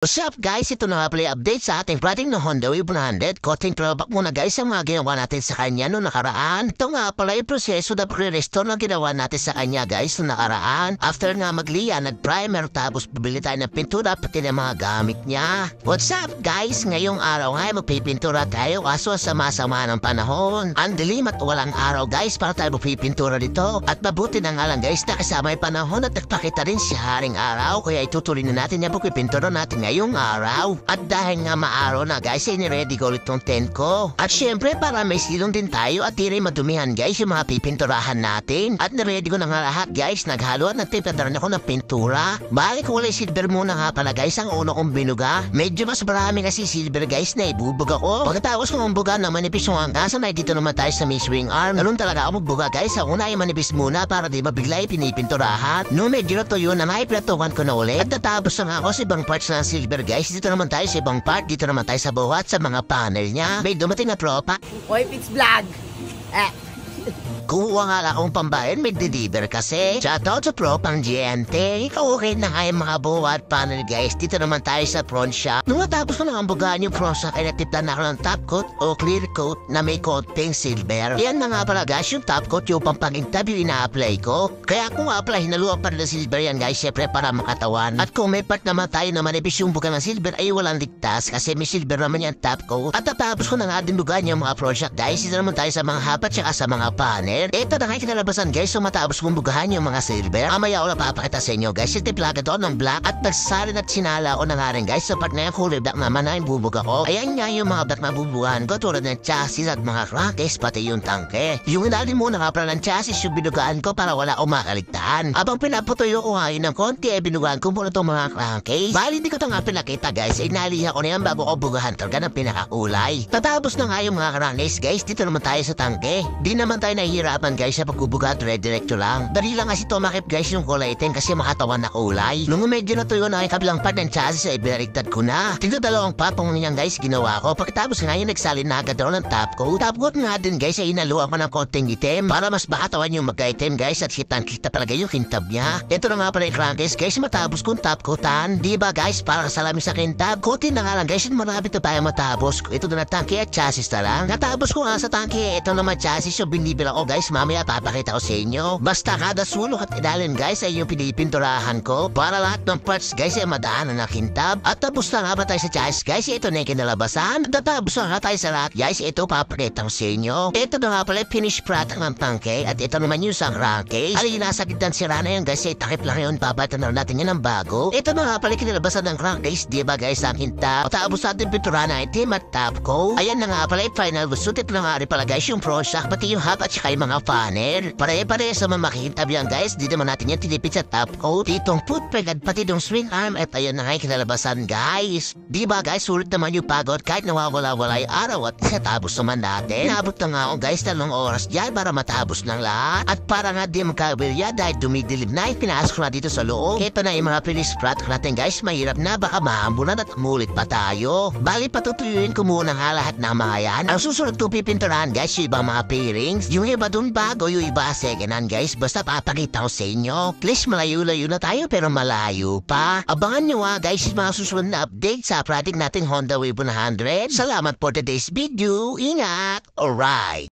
What's up guys? Ito na nga pala update sa ating prating na Honda Wave 100. Konting throwback muna guys ang mga ginawa natin sa kanya noong nakaraan. Ito nga pala yung proseso na pre-restore na ginawa natin sa kanya guys noong nakaraan. After nga magliya, nag-primer tapos bibili tayo ng pintura pati ng mga gamit niya. What's up guys? Ngayong araw nga magpipintura tayo kaso sama-sama ng panahon. Ang dilim at walang araw guys para tayo magpipintura dito. At mabuti na nga lang guys na kasama yung panahon at nagpakita rin si Haring Araw. Kaya itutuloy na natin yung pagpipintura natin ngayong araw. At dahil nga maaraw na guys, ay niready ko ulit tong tent ko. At syempre para may silong din tayo at tiri madumihan guys yung mga pipinturahan natin. At niready ko na nga lahat guys, naghalo at nagpipinturan ako ng pintura. Balik ko wala silver muna nga pala guys ang uno kong binuga. Medyo mas marami kasi silver guys na ibubuga ko. Pagkatapos kong buga na manipis yung hanggasan ay dito naman tayo sa may swing arm. Ganun talaga ako magbuga guys, ang una ay manipis muna para di mabigla pinipinturahan. No medyo na to yun na naiplatukan ko na ulit. At natapos na nga ako sa ibang parts ng silver guys. Dito naman tayo sa ibang part, dito naman tayo sa buhat sa mga panel niya. May dumating na tropa. Oy, Pits Vlog! Kuha nga akong pambayan, may deliver kasi. Shoutout sa tropang GNT. Ikaw okay na nga yung mga buhat panel guys. Dito naman tayo sa front shop. Nung natapos ko na ang bugaan yung front shop ay natiplan na ako ng top coat o clear coat na may coating silver. Yan na nga pala guys, yung top coat yung pampang-interview ina-apply ko. Kaya kung apply, hinaluan pa rin ng silver yan guys, syempre para makatawan. At kung may part naman tayo na manipis yung buga ng silver ay walang ligtas kasi may silver naman yung top coat. At natapos ko na nga din bugaan yung mga front shop guys. Dito naman tayo sa mga hapat at sa mga panel. Ito na nga kinalabasan guys, so matapos kong bugahan yung mga silver. Amaya ko na papakita sa inyo guys, yung tiplaga doon ng black at nagsarin at sinala ko na nga rin guys. So part na yung kulay black naman na yung bubuga ko. Ayan nga yung mga black na bubugahan ko tulad ng chassis at mga crankcase pati yung tangke. Yung inalin muna nga pala ng chassis yung binugaan ko para wala akong makaligtaan. Abang pinaputuyo ko nga yun ng konti ay binugaan ko muna itong mga crankcase. Bali di ko ito nga pinakita guys, ay naliha ko na yan bago ko bugahan talaga ng pinakakulay. Tatapos na nga yung mga crankcase guys, dito naman tayo sa tangke. Di naman tayo nahihirapan guys sa pagbubuga at redirecto lang. Dali lang kasi tumakip guys yung kulay itim kasi makatawan na kulay. Nung medyo natuyo na yung kabilang part ng chassis ay binaliktad ko na. Tignan dalawang patong niyan guys ginawa ko. Pagkatapos nga yung nagsalin na agad ng top coat. Top coat nga din guys ay inaluan ko ng konting itim para mas makatawan yung magka-itim guys at kitang-kita talaga yung kintab niya. Ito na nga pala yung crankcase guys matapos kong top coatan. Diba guys para kasalamin sa kintab. Coatin na nga lang guys marami ito tayo matapos. Ito na tangke at chassis na lang. Natapos ko nga sa tangke ito naman chassis yung binibila ko guys mamaya papakita ko sa inyo. Basta kada sulok at idalin guys ay yung pinipinturahan ko para lahat ng parts guys ay madaanan na kintab. At tapos na nga ba tayo sa chassis guys, ito na yung kinalabasan. At tapos na nga tayo sa lahat guys, ito papakita ko sa inyo. Ito na nga pala finish product ng tangke at ito naman yung sa crankcase. Alin nasa gitang sira na yun guys ay takip lang yun, papalitan na natin yan ng bago. Ito na nga pala kinalabasan ng crankcase, diba guys ang kintab. At tapos natin pintura na itim at top coat. Ayan na nga pala yung final result. Ito na nga rin pala guys yung front shock pati yung hub at saka yung mga funnel. Pare-pare sa mga makikintab yan guys, dito naman natin yan tinipid sa top coat. Ditong footpeg at pati dong swing arm at ayun na nga yung kinalabasan guys. Diba guys, sulit naman yung pagod kahit nawawala-wala yung araw at katapos naman natin. Nabot na nga ako guys 3 oras dyan para matapos ng lahat. At para nga di magkawilya dahil dumidilim na pinasok ko na dito sa loob. Ito na yung mga finish product natin guys, mahirap na baka maambunan at umulit pa tayo. Bali patutuyuin ko muna nga lahat ng mga yan. Ang susunod ko pipinturahan guys yung ibang mga pairings. Yung iba dun bago, yung iba second hand guys, basta papakita ko sa inyo. Please malayo-layo na tayo pero malayo pa. Abangan nyo guys yung mga susunod na update sa project nating Honda Wave 100. Salamat for today's video. Ingat! Alright!